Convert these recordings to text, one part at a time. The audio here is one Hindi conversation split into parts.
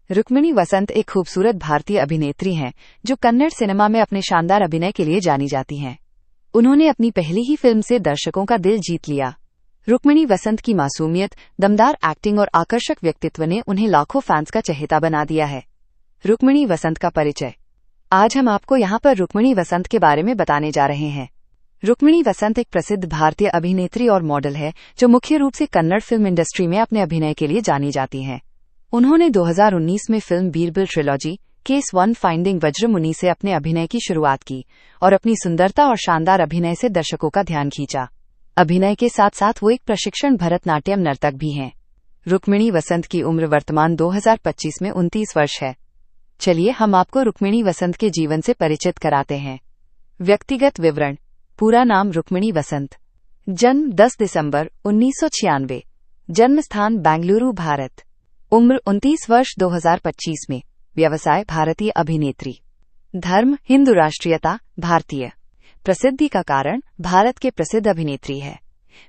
रुक्मिणी वसंत एक खूबसूरत भारतीय अभिनेत्री हैं जो कन्नड़ सिनेमा में अपने शानदार अभिनय के लिए जानी जाती हैं। उन्होंने अपनी पहली ही फिल्म से दर्शकों का दिल जीत लिया। रुक्मिणी वसंत की मासूमियत, दमदार एक्टिंग और आकर्षक व्यक्तित्व ने उन्हें लाखों फैंस का चहेता बना दिया है। रुक्मिणी वसंत का परिचय। आज हम आपको यहाँ पर रुक्मिणी वसंत के बारे में बताने जा रहे हैं। रुक्मिणी वसंत एक प्रसिद्ध भारतीय अभिनेत्री और मॉडल है जो मुख्य रूप से कन्नड़ फिल्म इंडस्ट्री में अपने अभिनय के लिए जानी जाती हैं। उन्होंने 2019 में film Birbal trilogy case 1 finding Vajramuni से अपने अभिनय की शुरुआत की और अपनी सुंदरता और शानदार अभिनय से दर्शकों का ध्यान खींचा। अभिनय के साथ साथ वो एक प्रशिक्षण भरतनाट्यम नर्तक भी हैं। रुक्मिणी वसंत की उम्र वर्तमान 2025 में 29 वर्ष है। चलिए हम आपको रुक्मिणी वसंत के जीवन से परिचित कराते हैं। व्यक्तिगत विवरण। पूरा नाम रुक्मिणी वसंत। जन्म 10 दिसंबर 1996। जन्म स्थान बेंगलुरु, भारत। उम्र 29 वर्ष 2025 में। व्यवसाय भारतीय अभिनेत्री। धर्म हिंदू। राष्ट्रीयता भारतीय। प्रसिद्धि का कारण भारत के प्रसिद्ध अभिनेत्री है।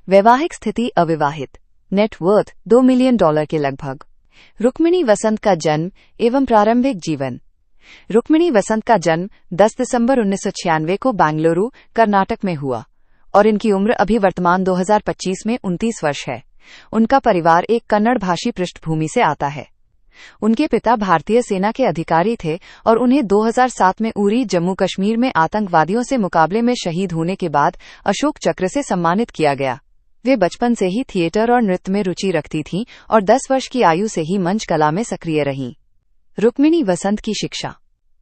वैवाहिक स्थिति अविवाहित। नेट वर्थ $2 मिलियन के लगभग। रुक्मिणी वसंत का जन्म एवं प्रारंभिक जीवन। रुक्मिणी वसंत का जन्म 10 दिसंबर 1996 को बेंगलुरु, कर्नाटक में हुआ और इनकी उम्र अभी वर्तमान 2025 में 29 वर्ष है। उनका परिवार एक कन्नड़ भाषी पृष्ठभूमि से आता है। उनके पिता भारतीय सेना के अधिकारी थे और उन्हें 2007 में उरी, जम्मू कश्मीर में आतंकवादियों से मुकाबले में शहीद होने के बाद अशोक चक्र से सम्मानित किया गया। वे बचपन से ही थिएटर और नृत्य में रुचि रखती थीं और 10 वर्ष की आयु से ही मंच कला में सक्रिय रहीं। रुक्मिणी वसंत की शिक्षा।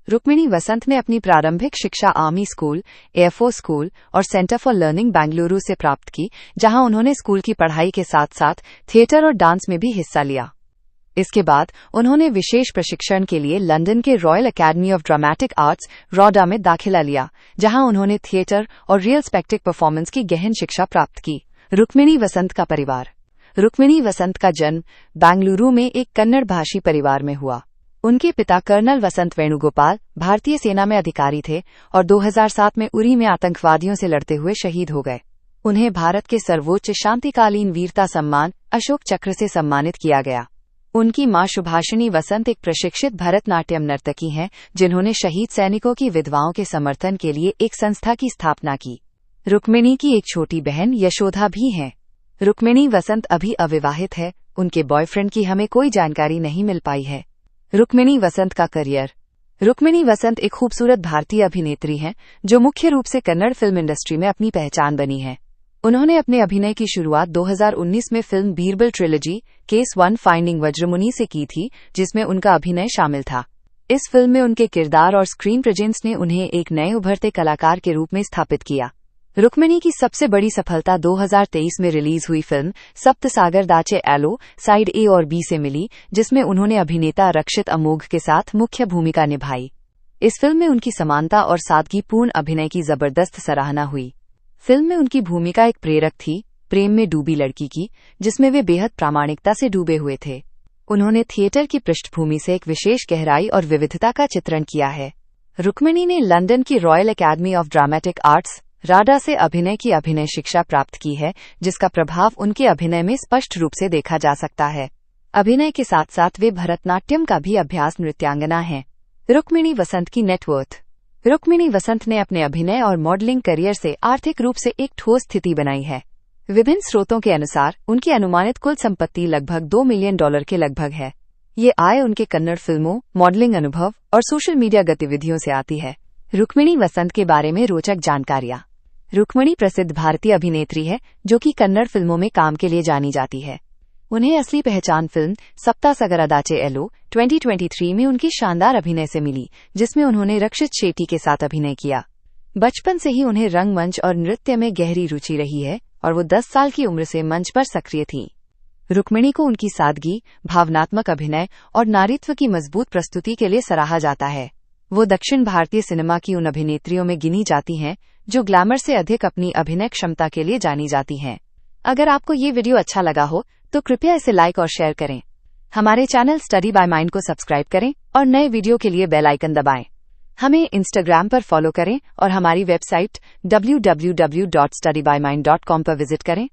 रुक्मिणी वसंत ने अपनी प्रारंभिक शिक्षा आर्मी स्कूल, एयरफोर्स स्कूल और सेंटर फॉर लर्निंग बेंगलुरु से प्राप्त की, जहां उन्होंने स्कूल की पढ़ाई के साथ साथ थिएटर और डांस में भी हिस्सा लिया। इसके बाद उन्होंने विशेष प्रशिक्षण के लिए लंदन के Royal Academy of Dramatic Arts RADA में दाखिला लिया, जहां उन्होंने थिएटर और रियल स्पेक्टिक परफॉर्मेंस की गहन शिक्षा प्राप्त की। रुक्मिणी वसंत का परिवार। रुक्मिणी वसंत का जन्म बेंगलुरु में एक कन्नड़ भाषी परिवार में हुआ। उनके पिता कर्नल वसंत वेणुगोपाल भारतीय सेना में अधिकारी थे और 2007 में उरी में आतंकवादियों से लड़ते हुए शहीद हो गए। उन्हें भारत के सर्वोच्च शांतिकालीन वीरता सम्मान अशोक चक्र से सम्मानित किया गया। उनकी मां सुभाषिनी वसंत एक प्रशिक्षित भरतनाट्यम नर्तकी हैं, जिन्होंने शहीद सैनिकों की विधवाओं के समर्थन के लिए एक संस्था की स्थापना की। रुक्मिणी की एक छोटी बहन यशोधा भी हैं। रुक्मिणी वसंत अभी अविवाहित है। उनके बॉयफ्रेंड की हमें कोई जानकारी नहीं मिल पाई है। रुक्मिणी वसंत का करियर। रुक्मिणी वसंत एक खूबसूरत भारतीय अभिनेत्री हैं जो मुख्य रूप से कन्नड़ फिल्म इंडस्ट्री में अपनी पहचान बनी है। उन्होंने अपने अभिनय की शुरुआत 2019 में film Birbal trilogy case 1 finding Vajramuni से की थी, जिसमें उनका अभिनय शामिल था। इस फिल्म में उनके किरदार और स्क्रीन प्रेजेंस ने उन्हें एक नए उभरते कलाकार के रूप में स्थापित किया। रुक्मिणी की सबसे बड़ी सफलता 2023 में रिलीज हुई फिल्म सप्तसागर दाचे एलो साइड ए और बी से मिली, जिसमें उन्होंने अभिनेता रक्षित अमोघ के साथ मुख्य भूमिका निभाई। इस फिल्म में उनकी समानता और सादगीपूर्ण अभिनय की जबरदस्त सराहना हुई। फिल्म में उनकी भूमिका एक प्रेरक थी, प्रेम में डूबी लड़की की, जिसमें वे बेहद प्रामाणिकता से डूबे हुए थे। उन्होंने थिएटर की पृष्ठभूमि से एक विशेष गहराई और विविधता का चित्रण किया है। रुक्मिणी ने लंदन की Royal Academy of Dramatic Arts RADA से अभिनय की अभिनय शिक्षा प्राप्त की है, जिसका प्रभाव उनके अभिनय में स्पष्ट रूप से देखा जा सकता है। अभिनय के साथ साथ वे भरतनाट्यम का भी अभ्यास नृत्यांगना हैं। रुक्मिणी वसंत की नेटवर्थ। रुक्मिणी वसंत ने अपने अभिनय और मॉडलिंग करियर से आर्थिक रूप से एक ठोस स्थिति बनाई है। विभिन्न स्रोतों के अनुसार उनकी अनुमानित कुल संपत्ति लगभग $2 मिलियन के लगभग है। ये आय उनके कन्नड़ फिल्मों, मॉडलिंग अनुभव और सोशल मीडिया गतिविधियों से आती है। रुक्मिणी वसंत के बारे में रोचक जानकारियां। रुक्मिणी प्रसिद्ध भारतीय अभिनेत्री है जो कि कन्नड़ फिल्मों में काम के लिए जानी जाती है। उन्हें असली पहचान फिल्म सप्तासागर दाचे एलो 2023 में उनकी शानदार अभिनय से मिली, जिसमें उन्होंने रक्षित शेट्टी के साथ अभिनय किया। बचपन से ही उन्हें रंगमंच और नृत्य में गहरी रुचि रही है और वो 10 साल की उम्र से मंच पर सक्रिय थीं। रुक्मिणी को उनकी सादगी, भावनात्मक अभिनय और नारीत्व की मजबूत प्रस्तुति के लिए सराहा जाता है। वो दक्षिण भारतीय सिनेमा की उन अभिनेत्रियों में गिनी जाती हैं जो ग्लैमर से अधिक अपनी अभिनय क्षमता के लिए जानी जाती हैं। अगर आपको ये वीडियो अच्छा लगा हो तो कृपया इसे लाइक और शेयर करें। हमारे चैनल स्टडी बाय माइंड को सब्सक्राइब करें और नए वीडियो के लिए बेल आइकन दबाएं। हमें इंस्टाग्राम पर फॉलो करें और हमारी वेबसाइट www.studybymind.com पर विजिट करें।